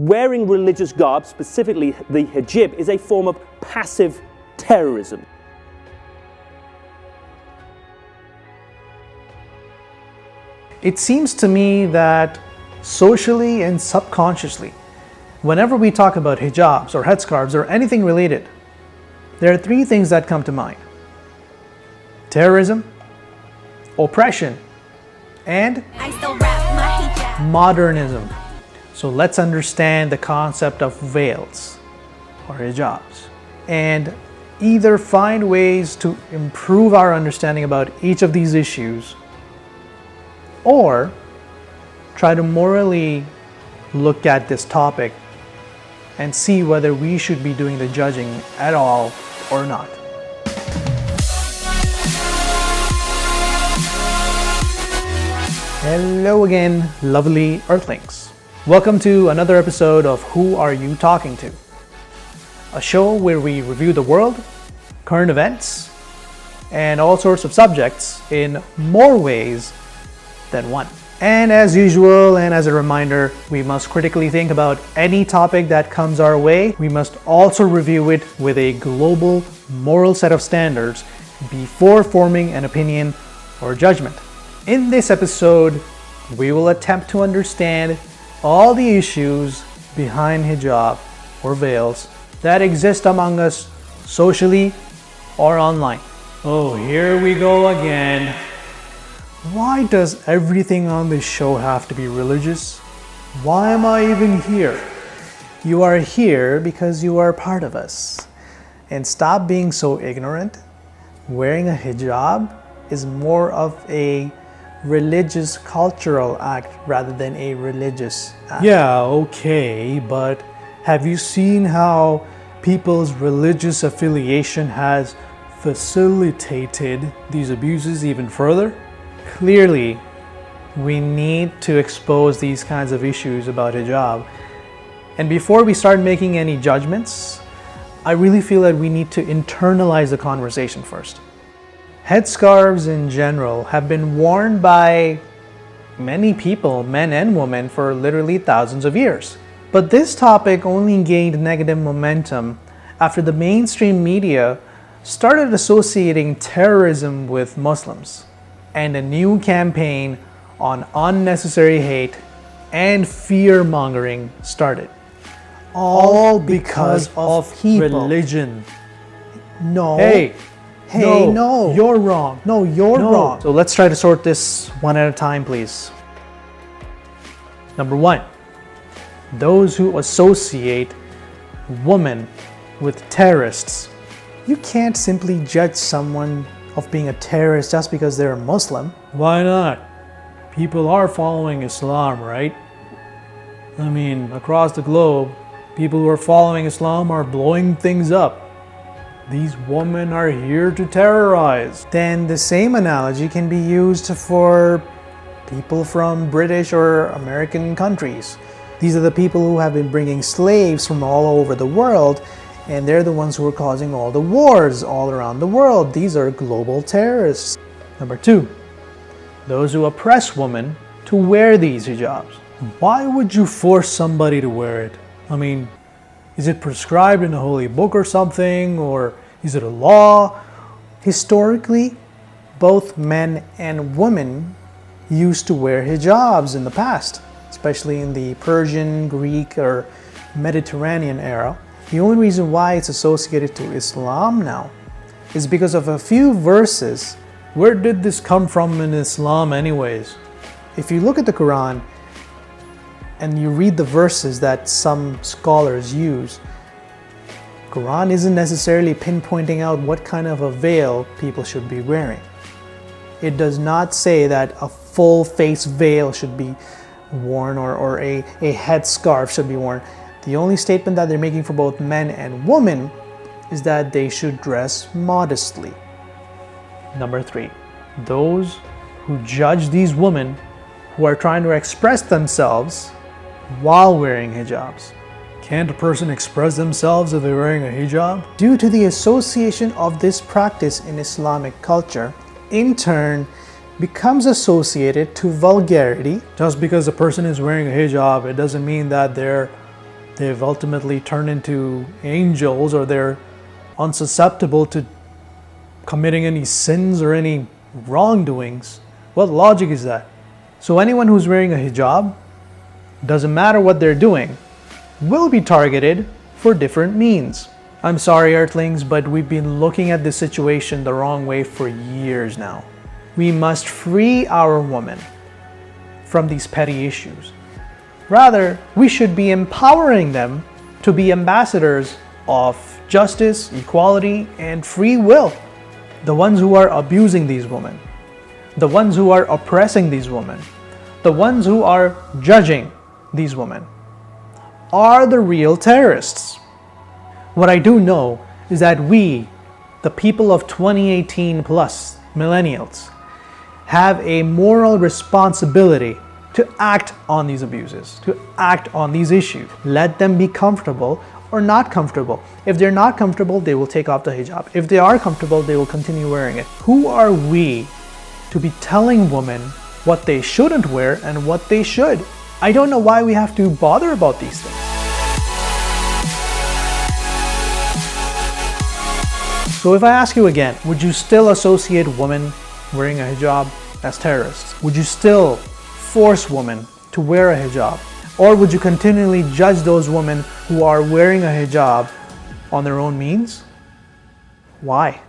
Wearing religious garb, specifically the hijab, is a form of passive terrorism. It seems to me that socially and subconsciously, whenever we talk about hijabs or headscarves or anything related, there are three things that come to mind: terrorism, oppression, and modernism. So let's understand the concept of veils or hijabs and either find ways to improve our understanding about each of these issues, or try to morally look at this topic and see whether we should be doing the judging at all or not. Hello again, lovely Earthlings. Welcome to another episode of Who Are You Talking To? A show where we review the world, current events, and all sorts of subjects in more ways than one. And as usual, and as a reminder, we must critically think about any topic that comes our way. We must also review it with a global moral set of standards before forming an opinion or judgment. In this episode, we will attempt to understand all the issues behind hijab or veils that exist among us socially or online. Oh, here we go again. Why does everything on this show have to be religious? Why am I even here? You are here because you are part of us. And stop being so ignorant. Wearing a hijab is more of a religious cultural act rather than a religious act. Yeah, okay, but have you seen how people's religious affiliation has facilitated these abuses even further? Clearly, we need to expose these kinds of issues about hijab. And before we start making any judgments, I really feel that we need to internalize the conversation first. Headscarves in general have been worn by many people, men and women, for literally thousands of years. But this topic only gained negative momentum after the mainstream media started associating terrorism with Muslims, and a new campaign on unnecessary hate and fear-mongering started. All because of religion. No. Hey, no. You're wrong. No, you're wrong. So let's try to sort this one at a time, please. Number one, those who associate women with terrorists. You can't simply judge someone of being a terrorist just because they're a Muslim. Why not? People are following Islam, right? I mean, across the globe, people who are following Islam are blowing things up. These women are here to terrorize. Then the same analogy can be used for people from British or American countries. These are the people who have been bringing slaves from all over the world, and they're the ones who are causing all the wars all around the world. These are global terrorists. Number two, those who oppress women to wear these hijabs. Why would you force somebody to wear it? I mean, is it prescribed in a holy book or something? Or is it a law? Historically, both men and women used to wear hijabs in the past, especially in the Persian, Greek, or Mediterranean era. The only reason why it's associated to Islam now is because of a few verses. Where did this come from in Islam anyways? If you look at the Quran and you read the verses that some scholars use, Quran isn't necessarily pinpointing out what kind of a veil people should be wearing. It does not say that a full face veil should be worn or a headscarf should be worn. The only statement that they're making for both men and women is that they should dress modestly. Number three, those who judge these women who are trying to express themselves while wearing hijabs. Can't a person express themselves if they're wearing a hijab? Due to the association of this practice in Islamic culture, in turn becomes associated to vulgarity. Just because a person is wearing a hijab, it doesn't mean that they're they've ultimately turned into angels, or they're unsusceptible to committing any sins or any wrongdoings. What logic is that? So anyone who's wearing a hijab, doesn't matter what they're doing, will be targeted for different means. I'm sorry, Earthlings, but we've been looking at this situation the wrong way for years now. We must free our women from these petty issues. Rather, we should be empowering them to be ambassadors of justice, equality, and free will. The ones who are abusing these women, the ones who are oppressing these women, the ones who are judging these women are the real terrorists. What I do know is that we, the people of 2018 plus, millennials, have a moral responsibility to act on these abuses, to act on these issues. Let them be comfortable or not comfortable. If they're not comfortable, they will take off the hijab. If they are comfortable, they will continue wearing it. Who are we to be telling women what they shouldn't wear and what they should? I don't know why we have to bother about these things. So if I ask you again, would you still associate women wearing a hijab as terrorists? Would you still force women to wear a hijab? Or would you continually judge those women who are wearing a hijab on their own means? Why?